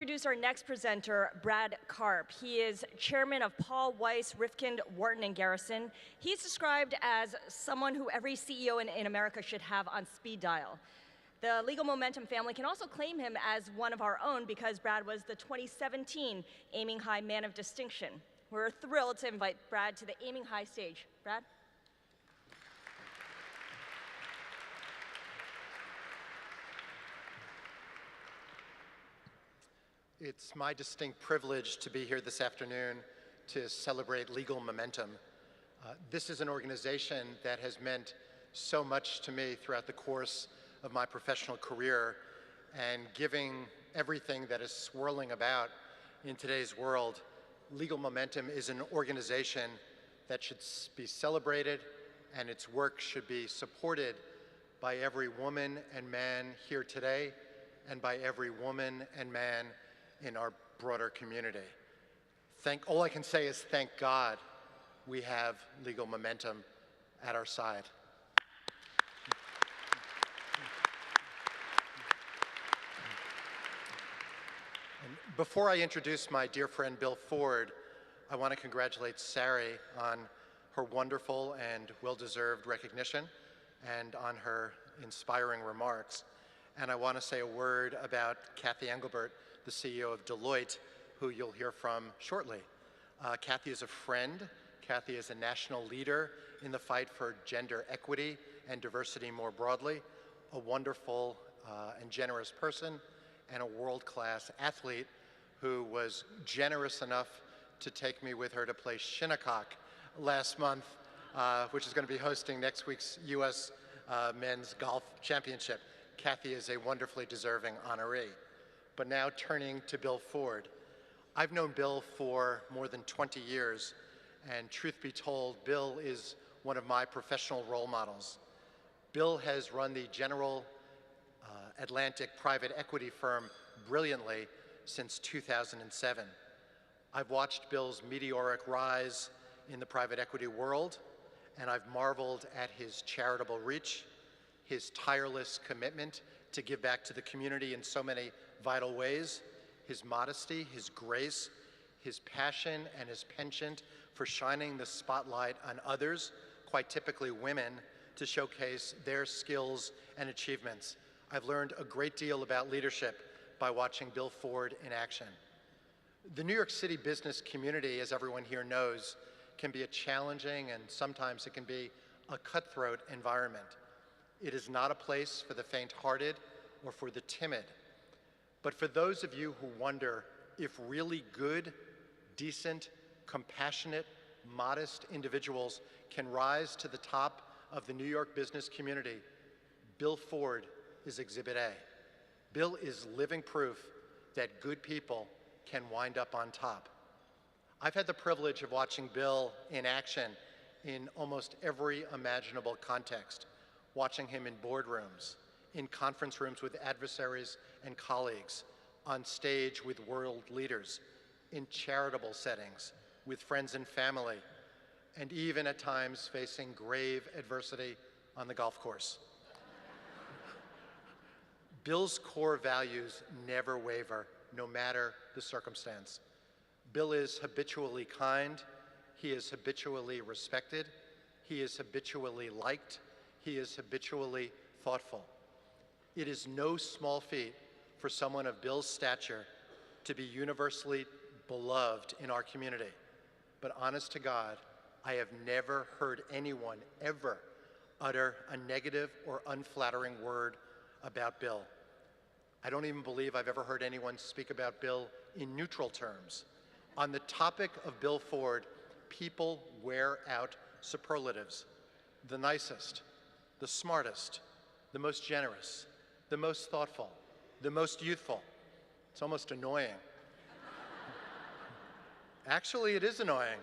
Introduce our next presenter, Brad Karp. He is chairman of Paul, Weiss, Rifkind, Wharton, and Garrison. He's described as someone who every CEO in America should have on speed dial. The Legal Momentum family can also claim him as one of our own because Brad was the 2017 Aiming High Man of Distinction. We're thrilled to invite Brad to the Aiming High stage. Brad? It's my distinct privilege to be here this afternoon to celebrate Legal Momentum. This is an organization that has meant so much to me throughout the course of my professional career, and giving everything that is swirling about in today's world, Legal Momentum is an organization that should be celebrated, and its work should be supported by every woman and man here today, and by every woman and man in our broader community. All I can say is thank God we have Legal Momentum at our side. And before I introduce my dear friend Bill Ford, I want to congratulate Sari on her wonderful and well-deserved recognition and on her inspiring remarks. And I want to say a word about Kathy Engelbert, the CEO of Deloitte, who you'll hear from shortly. Kathy is a friend. Kathy is a national leader in the fight for gender equity and diversity more broadly, a wonderful and generous person, and a world-class athlete who was generous enough to take me with her to play Shinnecock last month, which is going to be hosting next week's U.S. Men's Golf Championship. Kathy is a wonderfully deserving honoree. But now turning to Bill Ford. I've known Bill for more than 20 years, and truth be told, Bill is one of my professional role models. Bill has run the General Atlantic private equity firm brilliantly since 2007. I've watched Bill's meteoric rise in the private equity world, and I've marveled at his charitable reach, his tireless commitment to give back to the community in so many vital ways, his modesty, his grace, his passion, and his penchant for shining the spotlight on others, quite typically women, to showcase their skills and achievements. I've learned a great deal about leadership by watching Bill Ford in action. The New York City business community, as everyone here knows, can be a challenging and sometimes it can be a cutthroat environment. It is not a place for the faint-hearted or for the timid. But for those of you who wonder if really good, decent, compassionate, modest individuals can rise to the top of the New York business community, Bill Ford is Exhibit A. Bill is living proof that good people can wind up on top. I've had the privilege of watching Bill in action in almost every imaginable context, watching him in boardrooms, in conference rooms with adversaries and colleagues, on stage with world leaders, in charitable settings, with friends and family, and even at times facing grave adversity on the golf course. Bill's core values never waver, no matter the circumstance. Bill is habitually kind, he is habitually respected, he is habitually liked, he is habitually thoughtful. It is no small feat for someone of Bill's stature to be universally beloved in our community. But honest to God, I have never heard anyone ever utter a negative or unflattering word about Bill. I don't even believe I've ever heard anyone speak about Bill in neutral terms. On the topic of Bill Ford, people wear out superlatives. The nicest, the smartest, the most generous, the most thoughtful, the most youthful. It's almost annoying. Actually, it is annoying.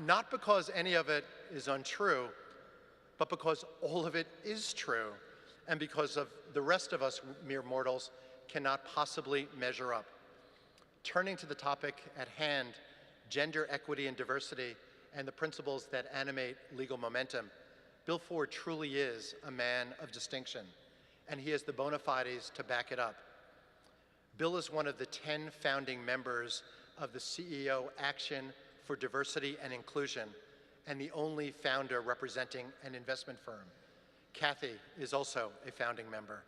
Not because any of it is untrue, but because all of it is true, and because of the rest of us mere mortals cannot possibly measure up. Turning to the topic at hand, gender equity and diversity, and the principles that animate Legal Momentum, Bill Ford truly is a man of distinction, and he has the bona fides to back it up. Bill is one of the 10 founding members of the CEO Action for Diversity and Inclusion, and the only founder representing an investment firm. Kathy is also a founding member.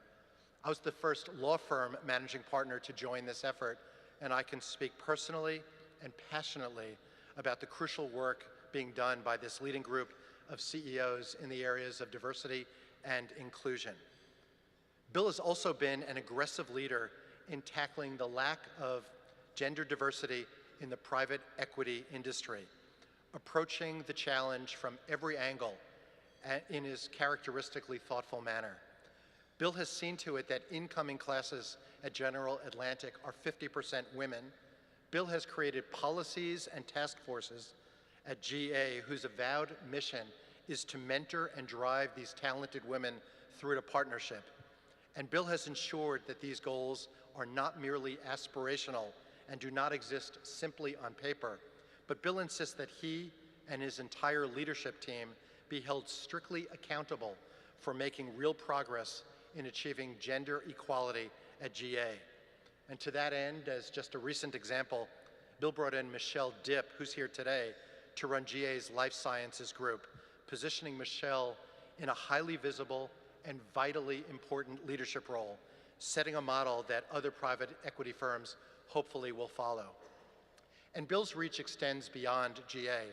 I was the first law firm managing partner to join this effort, and I can speak personally and passionately about the crucial work being done by this leading group of CEOs in the areas of diversity and inclusion. Bill has also been an aggressive leader in tackling the lack of gender diversity in the private equity industry, approaching the challenge from every angle in his characteristically thoughtful manner. Bill has seen to it that incoming classes at General Atlantic are 50% women. Bill has created policies and task forces at GA whose avowed mission is to mentor and drive these talented women through to partnership. And Bill has ensured that these goals are not merely aspirational and do not exist simply on paper, but Bill insists that he and his entire leadership team be held strictly accountable for making real progress in achieving gender equality at GA. And to that end, as just a recent example, Bill brought in Michelle Dipp, who's here today, to run GA's Life Sciences Group, positioning Michelle in a highly visible and vitally important leadership role, setting a model that other private equity firms hopefully will follow. And Bill's reach extends beyond GA.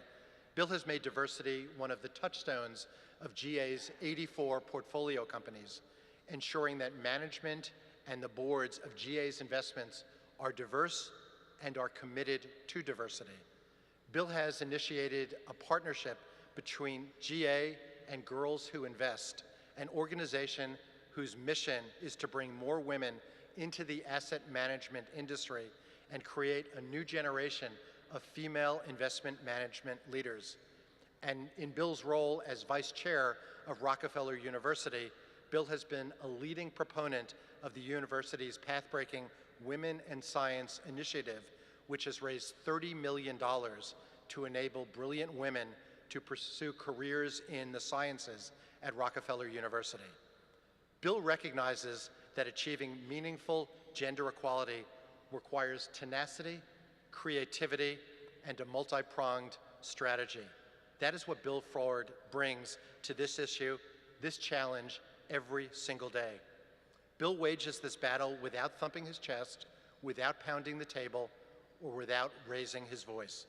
Bill has made diversity one of the touchstones of GA's 84 portfolio companies, ensuring that management and the boards of GA's investments are diverse and are committed to diversity. Bill has initiated a partnership between GA and Girls Who Invest, an organization whose mission is to bring more women into the asset management industry and create a new generation of female investment management leaders. And in Bill's role as vice chair of Rockefeller University, Bill has been a leading proponent of the university's path-breaking Women and Science initiative, which has raised $30 million to enable brilliant women to pursue careers in the sciences at Rockefeller University. Bill recognizes that achieving meaningful gender equality requires tenacity, creativity, and a multi-pronged strategy. That is what Bill Ford brings to this issue, this challenge, every single day. Bill wages this battle without thumping his chest, without pounding the table, or without raising his voice.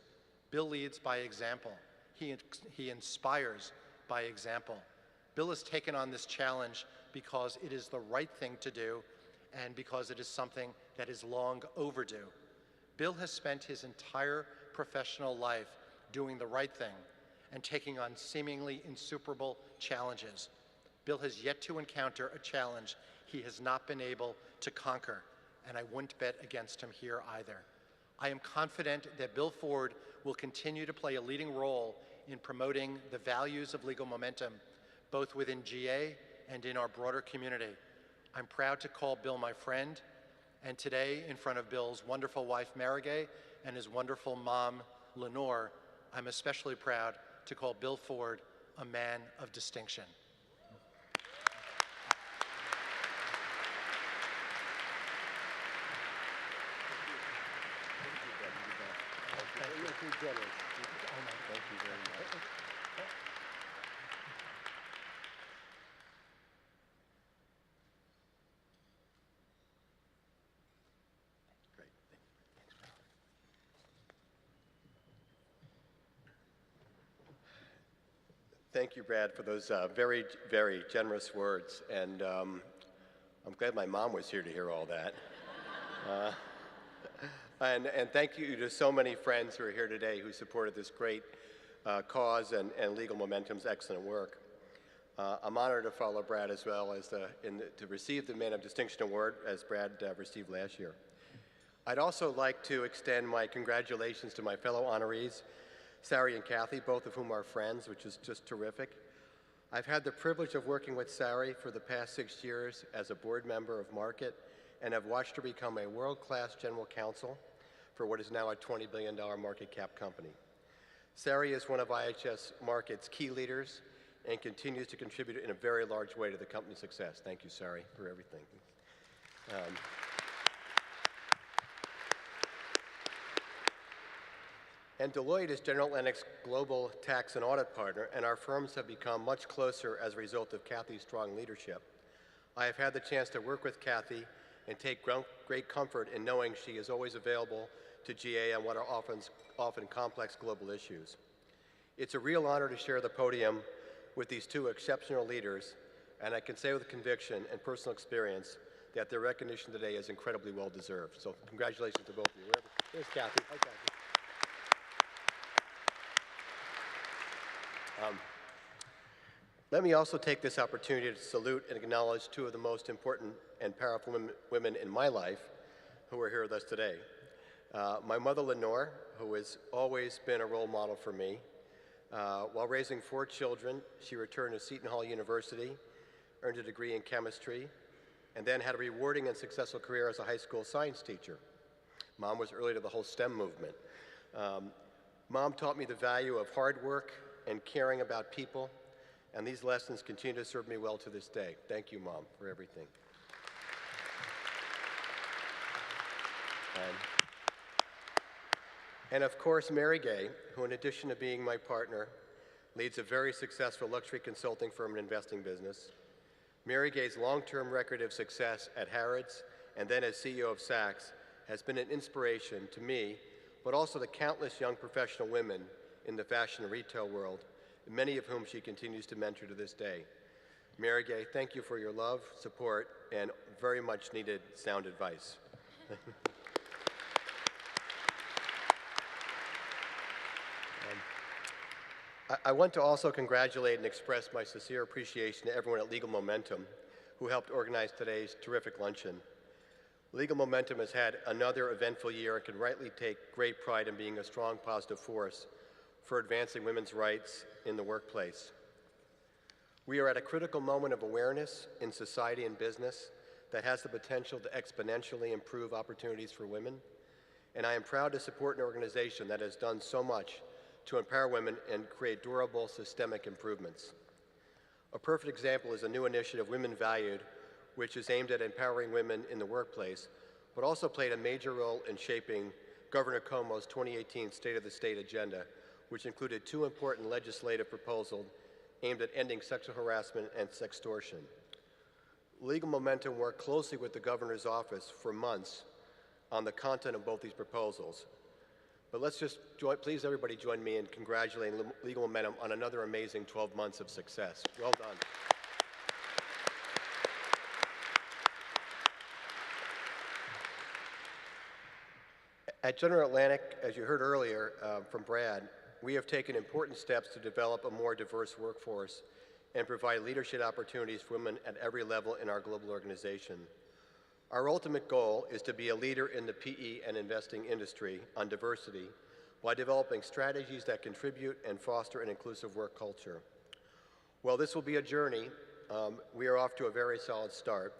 Bill leads by example. He inspires by example. Bill has taken on this challenge because it is the right thing to do and because it is something that is long overdue. Bill has spent his entire professional life doing the right thing and taking on seemingly insuperable challenges. Bill has yet to encounter a challenge he has not been able to conquer, and I wouldn't bet against him here either. I am confident that Bill Ford will continue to play a leading role in promoting the values of legal momentum, both within GA and in our broader community. I'm proud to call Bill my friend, and today, in front of Bill's wonderful wife, Marigay, and his wonderful mom, Lenore, I'm especially proud to call Bill Ford a man of distinction. Thank you very much. Great. Thank you, Brad, for those very, very generous words. And I'm glad my mom was here to hear all that. And thank you to so many friends who are here today who supported this great cause and Legal Momentum's excellent work. I'm honored to follow Brad as well as to receive the Man of Distinction Award as Brad received last year. I'd also like to extend my congratulations to my fellow honorees, Sari and Kathy, both of whom are friends, which is just terrific. I've had the privilege of working with Sari for the past 6 years as a board member of Market, and have watched her become a world-class general counsel for what is now a $20 billion market cap company. Sari is one of IHS Market's key leaders and continues to contribute in a very large way to the company's success. Thank you, Sari, for everything. And Deloitte is General Atlantic's global tax and audit partner, and our firms have become much closer as a result of Kathy's strong leadership. I have had the chance to work with Kathy and take great comfort in knowing she is always available to GA on what are often complex global issues. It's a real honor to share the podium with these two exceptional leaders, and I can say with conviction and personal experience that their recognition today is incredibly well deserved. So congratulations to both of you. There's Kathy. Hi, Kathy. Let me also take this opportunity to salute and acknowledge two of the most important and powerful women in my life who are here with us today. My mother, Lenore, who has always been a role model for me. While raising 4 children, she returned to Seton Hall University, earned a degree in chemistry, and then had a rewarding and successful career as a high school science teacher. Mom was early to the whole STEM movement. Mom taught me the value of hard work and caring about people, and these lessons continue to serve me well to this day. Thank you, Mom, for everything. And of course, Mary Gay, who in addition to being my partner, leads a very successful luxury consulting firm and investing business. Mary Gay's long-term record of success at Harrods and then as CEO of Saks has been an inspiration to me, but also to countless young professional women in the fashion and retail world, many of whom she continues to mentor to this day. Mary Gay, thank you for your love, support, and very much needed sound advice. I want to also congratulate and express my sincere appreciation to everyone at Legal Momentum who helped organize today's terrific luncheon. Legal Momentum has had another eventful year and can rightly take great pride in being a strong positive force for advancing women's rights in the workplace. We are at a critical moment of awareness in society and business that has the potential to exponentially improve opportunities for women, and I am proud to support an organization that has done so much to empower women and create durable systemic improvements. A perfect example is a new initiative, Women Valued, which is aimed at empowering women in the workplace, but also played a major role in shaping Governor Cuomo's 2018 State of the State agenda, which included 2 important legislative proposals aimed at ending sexual harassment and sextortion. Legal Momentum worked closely with the governor's office for months on the content of both these proposals. But let's just please everybody join me in congratulating Legal Momentum on another amazing 12 months of success. Well done. At General Atlantic, as you heard earlier from Brad, we have taken important steps to develop a more diverse workforce and provide leadership opportunities for women at every level in our global organization. Our ultimate goal is to be a leader in the PE and investing industry on diversity by developing strategies that contribute and foster an inclusive work culture. While this will be a journey, we are off to a very solid start,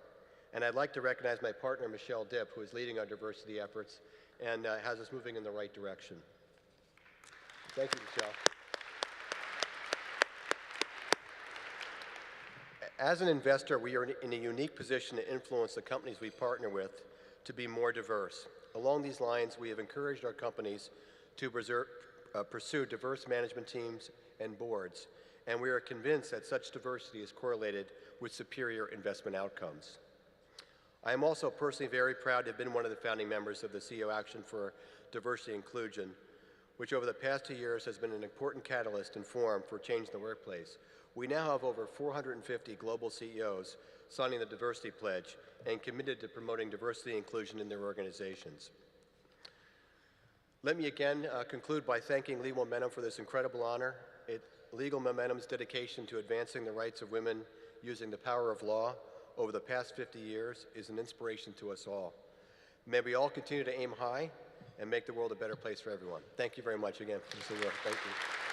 and I'd like to recognize my partner, Michelle Dipp, who is leading our diversity efforts and has us moving in the right direction. Thank you, Michelle. As an investor, we are in a unique position to influence the companies we partner with to be more diverse. Along these lines, we have encouraged our companies to pursue diverse management teams and boards, and we are convinced that such diversity is correlated with superior investment outcomes. I am also personally very proud to have been one of the founding members of the CEO Action for Diversity and Inclusion, which over the past 2 years has been an important catalyst and forum for change in the workplace. We now have over 450 global CEOs signing the Diversity Pledge and committed to promoting diversity and inclusion in their organizations. Let me again conclude by thanking Legal Momentum for this incredible honor. Legal Momentum's dedication to advancing the rights of women using the power of law over the past 50 years is an inspiration to us all. May we all continue to aim high and make the world a better place for everyone. Thank you very much again. Thank you.